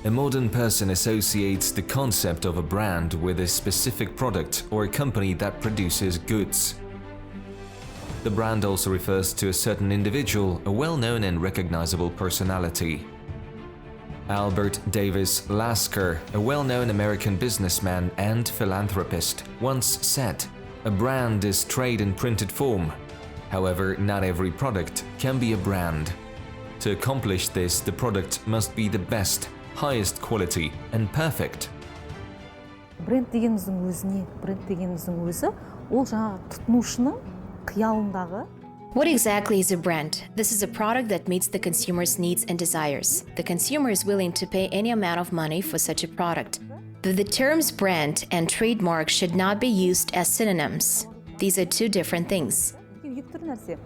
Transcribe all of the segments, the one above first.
A modern person associates the concept of a brand with a specific product or a company that produces goods. The brand also refers to a certain individual, a well-known and recognizable personality. Albert Davis Lasker, a well-known American businessman and philanthropist, once said, "A brand is trade in printed form. However, not every product can be a brand. To accomplish this, the product must be the best, highest quality and perfect." Бренд дегеніміздің өзі, ол жаңағы тұтынушының қиялындағы. What exactly is a brand? This is a product that meets the consumer's needs and desires. The consumer is willing to pay any amount of money for such a product. The terms brand and trademark should not be used as synonyms. These are two different things. Екі түрлі нәрсе.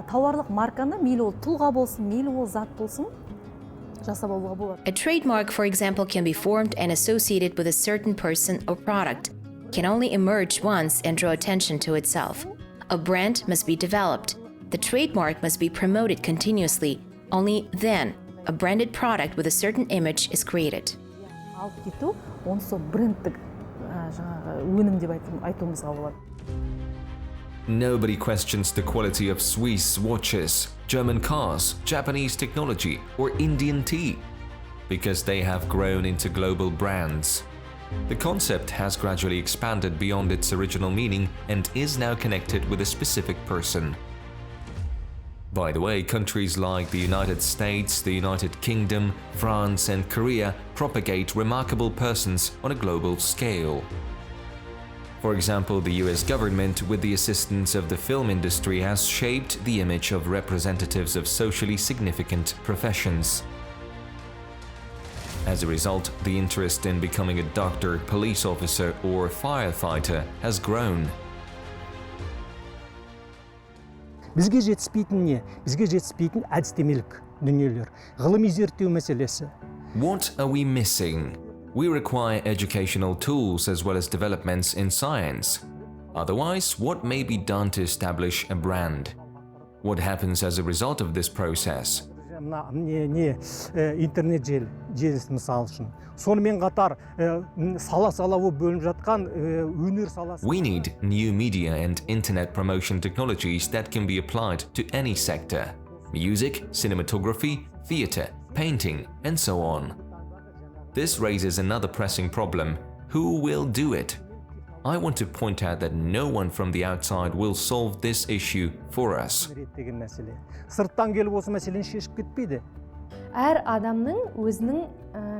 Тауарлық марканы мейлі ол тұлға болсын, мейлі ол зат болсын, жасап алуға болады. A trademark, for example, can be formed and associated with a certain person or product, can only emerge once and draw attention to itself. A brand must be developed. The trademark must be promoted continuously. Only then, a branded product with a certain image is created. Алып кету, оны сол брендтік жаңағы өнім деп айтуымызға болады. Nobody questions the quality of Swiss watches, German cars, Japanese technology, or Indian tea, because they have grown into global brands. The concept has gradually expanded beyond its original meaning and is now connected with a specific person. By the way, countries like the United States, the United Kingdom, France, and Korea propagate remarkable persons on a global scale. For example, the US government, with the assistance of the film industry, has shaped the image of representatives of socially significant professions. As a result, the interest in becoming a doctor, police officer, or firefighter has grown. Бізге жетіспейтін не? Бізге жетіспейтін әдістемелік дүниелер, ғылыми зерттеу мәселесі. What are we missing? We require educational tools as well as developments in science. Otherwise, what may be done to establish a brand? What happens as a result of this process? Интернет желісі мысал үшін. Сонымен қатар сала-сала болып бөлініп жатқан өнер саласы. We need new media and internet promotion technologies that can be applied to any sector. Music, cinematography, theater, painting, and so on. This raises another pressing problem. Who will do it? I want to point out that no one from the outside will solve this issue for us. Сырттан келіп осы мәселені шешіп кетпейді. Әр адамның өзінің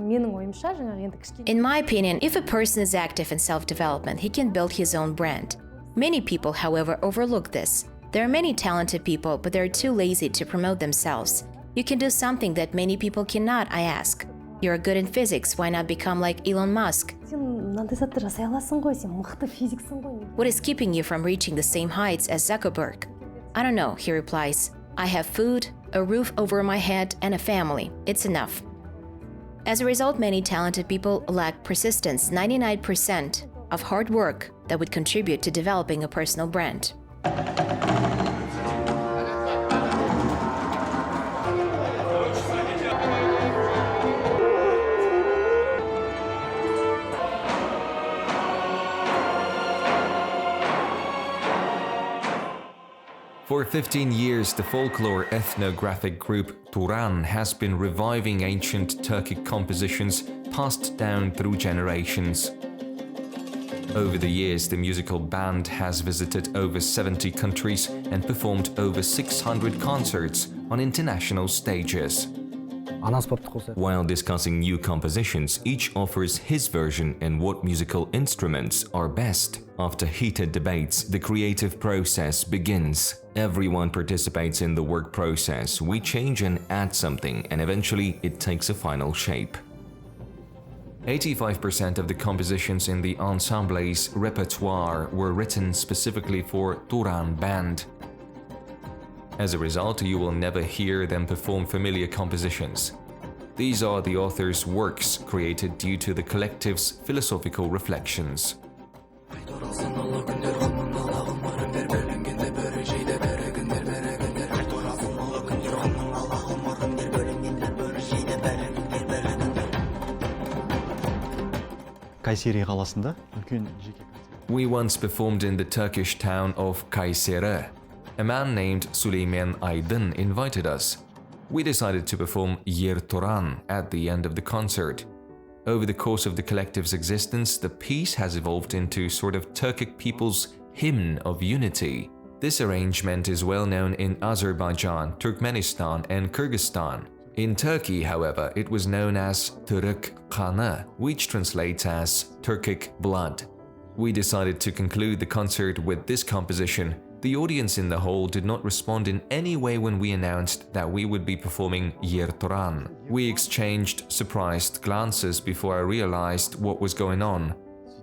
менің ойымша жаңағы енді кішкене. In my opinion, if a person is active in self-development, he can build his own brand. Many people, however, overlook this. There are many talented people, but they're too lazy to promote themselves. You can do something that many people cannot, I ask. You're good in physics, why not become like Elon Musk? What is keeping you from reaching the same heights as Zuckerberg? I don't know, he replies. I have food, a roof over my head, and a family. It's enough. As a result, many talented people lack persistence, 99% of hard work that would contribute to developing a personal brand. For 15 years, the folklore ethnographic group Turan has been reviving ancient Turkic compositions passed down through generations. Over the years, the musical band has visited over 70 countries and performed over 600 concerts on international stages. While discussing new compositions, each offers his version and what musical instruments are best. After heated debates, the creative process begins. Everyone participates in the work process. We change and add something, and eventually it takes a final shape. 85% of the compositions in the ensemble's repertoire were written specifically for Turan band. As a result, you will never hear them perform familiar compositions. These are the author's works created due to the collective's philosophical reflections. We once performed in the Turkish town of Kayseri. A man named Süleyman Aydın invited us. We decided to perform Yer Turan at the end of the concert. Over the course of the collective's existence, the piece has evolved into sort of Turkic people's hymn of unity. This arrangement is well known in Azerbaijan, Turkmenistan, and Kyrgyzstan. In Turkey, however, it was known as Türk kanı, which translates as Turkic blood. We decided to conclude the concert with this composition. The audience in the hall did not respond in any way when we announced that we would be performing Yer Turan. We exchanged surprised glances before I realized what was going on.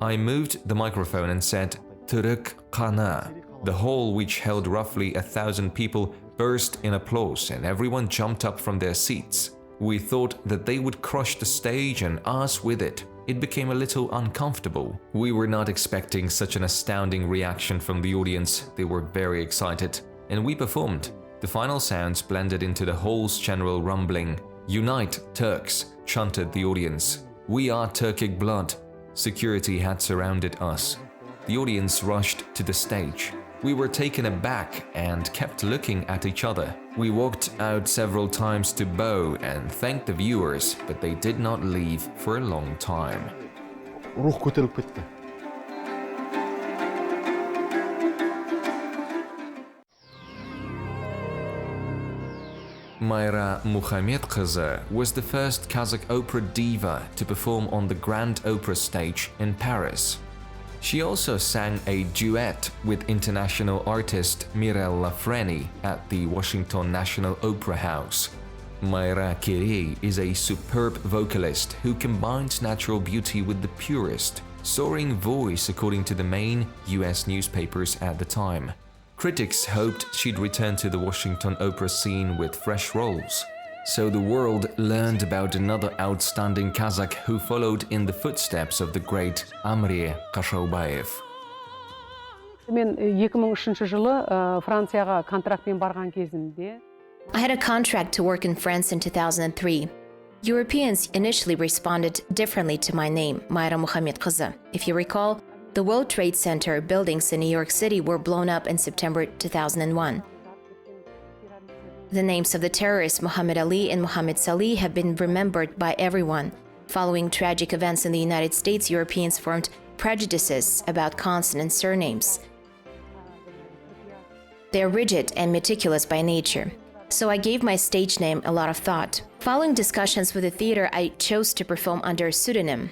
I moved the microphone and said, Türk kanı. The hall, which held roughly 1,000 people, burst in applause and everyone jumped up from their seats. We thought that they would crush the stage and us with it. It became a little uncomfortable. We were not expecting such an astounding reaction from the audience. They were very excited, and we performed. The final sounds blended into the hall's general rumbling. Unite, Turks, chanted the audience. We are Turkic blood. Security had surrounded us. The audience rushed to the stage. We were taken aback and kept looking at each other. We walked out several times to bow and thank the viewers, but they did not leave for a long time. Maira Mukhamedkyzy was the first Kazakh opera diva to perform on the Grand Opera stage in Paris. She also sang a duet with international artist Mirella Freni at the Washington National Opera House. Maira Kiri is a superb vocalist who combines natural beauty with the purest, soaring voice according to the main US newspapers at the time. Critics hoped she'd return to the Washington opera scene with fresh roles. So the world learned about another outstanding Kazakh who followed in the footsteps of the great Amir Kashaubayev. Мен 2003 жылы Францияға контрактпен барған кезімде I had a contract to work in France in 2003. Europeans initially responded differently to my name, Maira Mukhamedkyzy. If you recall, the World Trade Center buildings in New York City were blown up in September 2001. The names of the terrorists Muhammad Ali and Mohammed Salih have been remembered by everyone. Following tragic events in the United States, Europeans formed prejudices about consonant surnames. They are rigid and meticulous by nature. So I gave my stage name a lot of thought. Following discussions with the theater, I chose to perform under a pseudonym.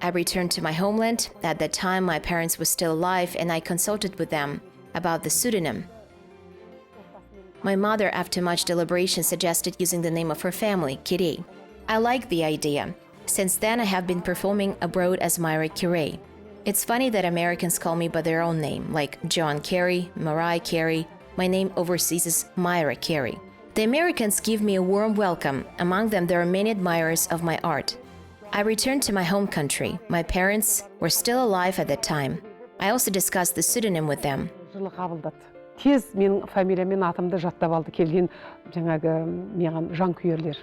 I returned to my homeland. At that time, my parents were still alive, and I consulted with them about the pseudonym. My mother, after much deliberation, suggested using the name of her family, Kiri. I liked the idea. Since then, I have been performing abroad as Maira Kiri. It's funny that Americans call me by their own name, like John Kerry, Mariah Carey. My name overseas is Maira Kiri. The Americans give me a warm welcome. Among them, there are many admirers of my art. I returned to my home country. My parents were still alive at that time. I also discussed the pseudonym with them. жылы қабылдады. Тез менің фамилия мен атымды жаттап алды келген жаңағы маған жанкүйерлер.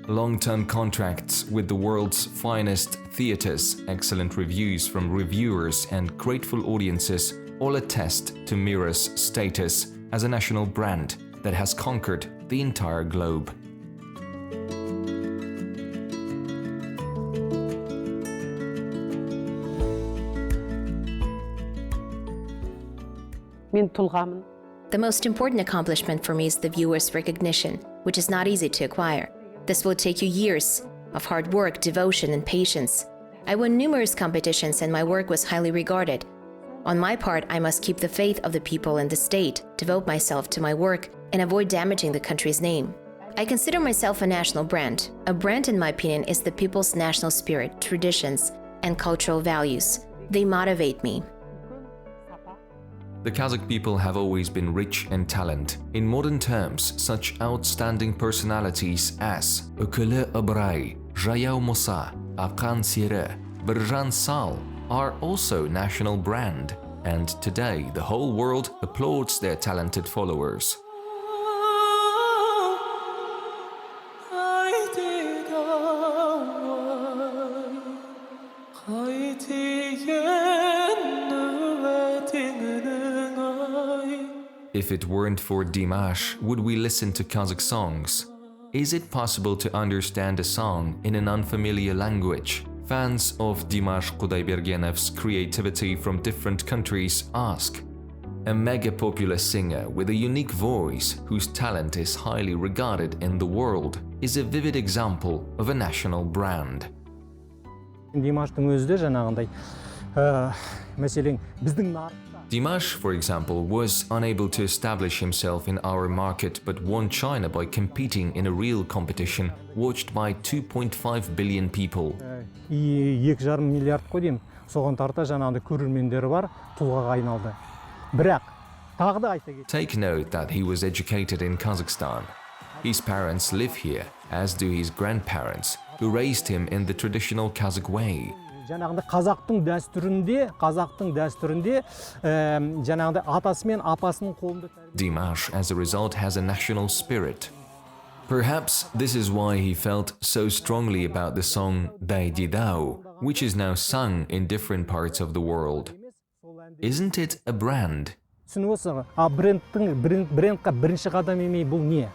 Long-term contracts with the world's finest theaters, excellent reviews from reviewers, and grateful audiences all attest to Maira's status as a national brand that has conquered the entire globe. Мен тұлғамын, The most important accomplishment for me is the viewers' recognition, which is not easy to acquire. This will take you years of hard work, devotion, and patience. I won numerous competitions and my work was highly regarded. On my part, I must keep the faith of the people and the state, devote myself to my work, and avoid damaging the country's name. I consider myself a national brand. A brand, in my opinion, is the people's national spirit, traditions, and cultural values. They motivate me. The Kazakh people have always been rich in talent. In modern terms, such outstanding personalities as Ökülü Ibray, Jayao Musa, Akan Sire, Birjan Sal are also national brand, and today the whole world applauds their talented followers. If it weren't for Dimash, would we listen to Kazakh songs? Is it possible to understand a song in an unfamiliar language? Fans of Dimash Kudaibergen's creativity from different countries ask. A mega-popular singer with a unique voice, whose talent is highly regarded in the world, is a vivid example of a national brand. Димаштың өзі де жаңағындай мәселен біздің Dimash, for example, was unable to establish himself in our market but won China by competing in a real competition watched by 2.5 billion people. 2,5 миллиард қой деймін. Соған тарта жаңағындай көрермендері бар, тұлғаға айналды. Бірақ тағы да айта кетейін. Take note that he was educated in Kazakhstan. His parents live here, as do his grandparents, who raised him in the traditional Kazakh way. Жаңағындай қазақтың дәстүрінде жаңағындай атасы мен апасының қолында. Dimash, as a result, has a national spirit. Perhaps this is why he felt so strongly about the song Daydi Dao, which is now sung in different parts of the world. Isn't it a brand? Түсініп отырсың, брендқа бірінші қадам емей бұл не?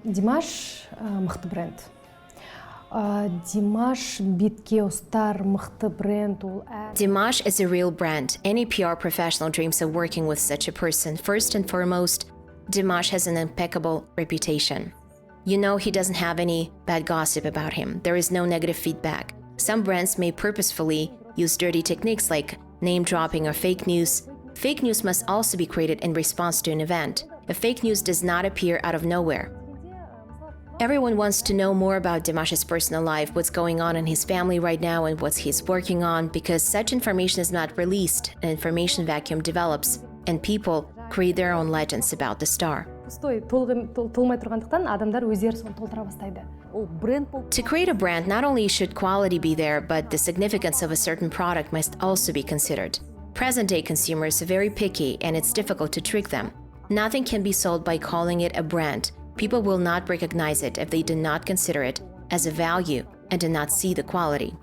Димаш мықты бренд. Димаш бетке ұстар мықты бренд. Dimash is a real brand. Any PR professional dreams of working with such a person. First and foremost, Dimash has an impeccable reputation. You know, he doesn't have any bad gossip about him. There is no negative feedback. Some brands may purposefully use dirty techniques like name dropping or fake news. Fake news must also be created in response to an event. A fake news does not appear out of nowhere. Everyone wants to know more about Dimash's personal life, what's going on in his family right now and what he's working on, because such information is not released, an information vacuum develops, and people create their own legends about the star. To create a brand, not only should quality be there, but the significance of a certain product must also be considered. Present-day consumers are very picky and it's difficult to trick them. Nothing can be sold by calling it a brand. People will not recognize it if they do not consider it as a value and do not see the quality.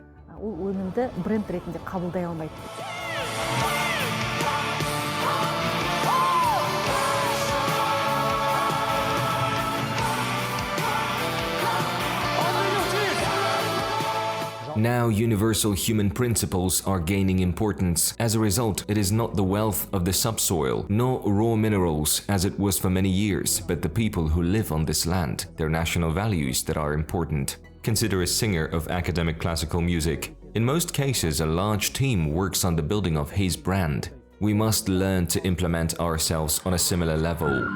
Now universal human principles are gaining importance. As a result, it is not the wealth of the subsoil, nor raw minerals as it was for many years, but the people who live on this land, their national values that are important. Consider a singer of academic classical music. In most cases, a large team works on the building of his brand. We must learn to implement ourselves on a similar level.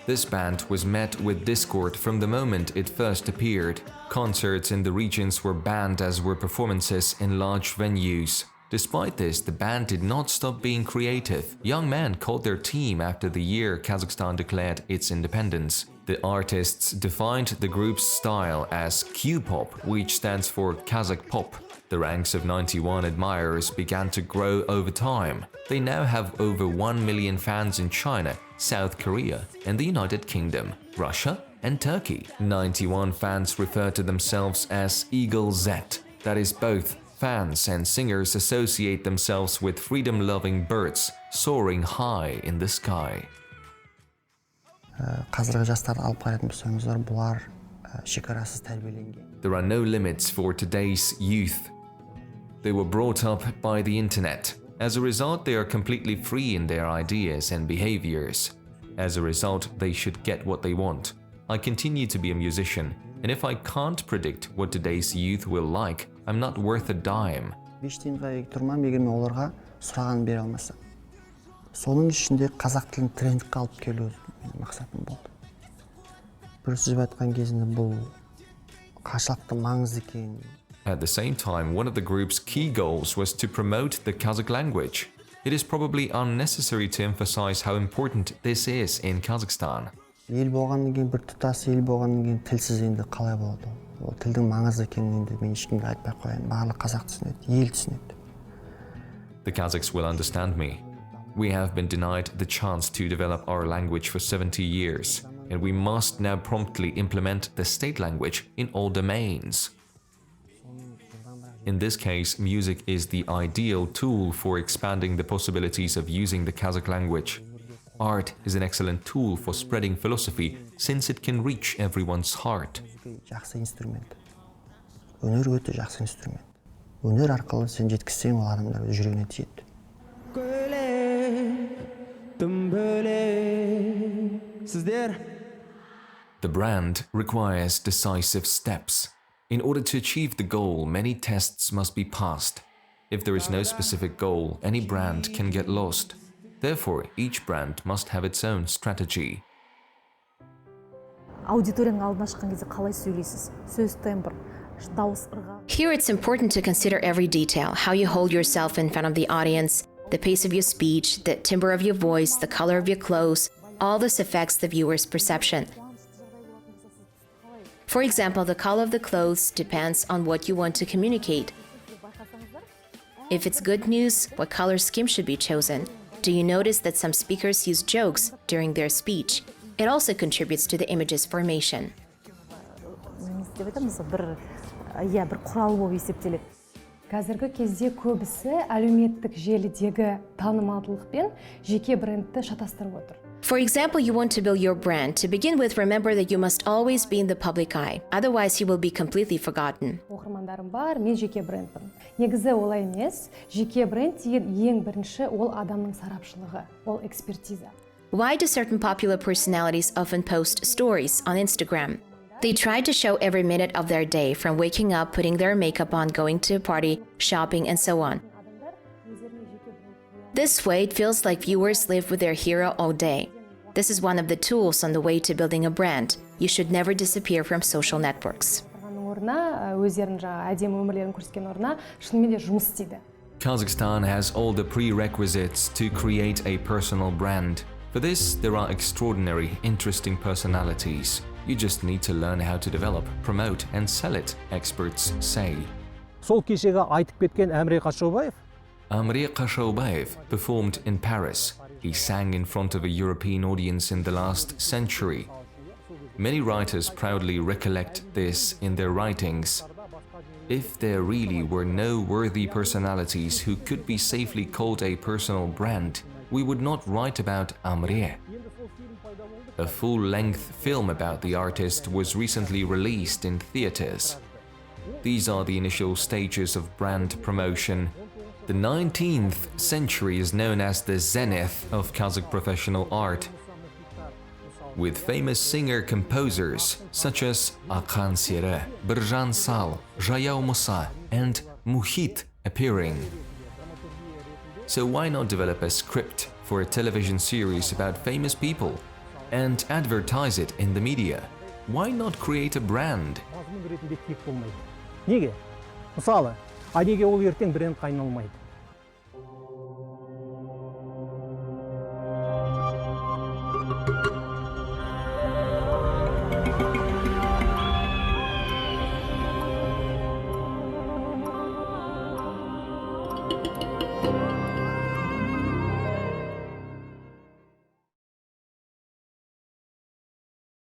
This band was met with discord from the moment it first appeared. Concerts in the regions were banned, as were performances in large venues. Despite this, the band did not stop being creative. Young men called their team after the year Kazakhstan declared its independence. The artists defined the group's style as Q-pop, which stands for Kazakh pop. The ranks of 91 admirers began to grow over time. They now have over 1 million fans in China, South Korea, and the United Kingdom, Russia, and Turkey. 91 fans refer to themselves as Eagle Z, that is, both fans and singers associate themselves with freedom-loving birds soaring high in the sky. There are no limits for today's youth. They were brought up by the internet. As a result, they are completely free in their ideas and behaviors. As a result, they should get what they want. I continue to be a musician, and if I can't predict what today's youth will like, I'm not worth a dime. Соның ішінде қазақ тілін трендке алып келу мақсатым болды. Бүрсіз айтқан кезінде бұл қаншалықты маңызды екен. At the same time, one of the group's key goals was to promote the Kazakh language. It is probably unnecessary to emphasize how important this is in Kazakhstan. Ел болғаннан кейін, бір тұтас ел болғаннан кейін тілсіз енді қалай болады? Ол тілдің маңызды екенін енді мен ешкімге айтпай қояйын. Барлық қазақ түсінеді, ел түсінеді. The Kazakhs will understand me. We have been denied the chance to develop our language for 70 years, and we must now promptly implement the state language in all domains. In this case, music is the ideal tool for expanding the possibilities of using the Kazakh language. Art is an excellent tool for spreading philosophy since it can reach everyone's heart. Жақсы инструмент. Өнер өте жақсы инструмент. Өнер арқылы сен жеткізсең, ол адамдар өз жүрегіне тиеді. The brand requires decisive steps. In order to achieve the goal, many tests must be passed. If there is no specific goal, any brand can get lost. Therefore, each brand must have its own strategy. Аудиторияның алдына шыққан кезде қалай сөйлейсіз? Сөз тембр, дауыс ырғақ. Here it's important to consider every detail, how you hold yourself in front of the audience, the pace of your speech, the timbre of your voice, the color of your clothes. All this affects the viewer's perception. For example, the color of the clothes depends on what you want to communicate. If it's good news, what color scheme should be chosen? Do you notice that some speakers use jokes during their speech? It also contributes to the image's formation. Бір құрал болып есептеледі. Қазіргі кезде көбісі әлеуметтік желідегі танымалдылықпен жеке брендті шатастырып отыр. For example, you want to build your brand. To begin with, remember that you must always be in the public eye. Otherwise, you will be completely forgotten. Оқырмандарым бар, мен жеке брендпін. Негізі олай емес. Жеке бренд деген ең бірінші ол адамның сарапшылығы, ол экспертиза. Why do certain popular personalities often post stories on Instagram? They try to show every minute of their day, from waking up, putting their makeup on, going to a party, shopping, and so on. This way, it feels like viewers live with their hero all day. This is one of the tools on the way to building a brand. You should never disappear from social networks. Kazakhstan has all the prerequisites to create a personal brand. For this, there are extraordinary, interesting personalities. You just need to learn how to develop, promote, and sell it, experts say. Сол кешегі айтып кеткен Әміре Қашаубаев Amir Khashoggi performed in Paris. He sang in front of a European audience in the last century. Many writers proudly recollect this in their writings. If there really were no worthy personalities who could be safely called a personal brand, we would not write about Amir. A full-length film about the artist was recently released in theaters. These are the initial stages of brand promotion. The 19th century is known as the zenith of Kazakh professional art, with famous singer-composers such as Akan Sere, Birjan Sal, Jayao Musa, and Muhit appearing. So why not develop a script for a television series about famous people and advertise it in the media? Why not create a brand? неге? Мысалы, неге ол ертең бренд айналмайды?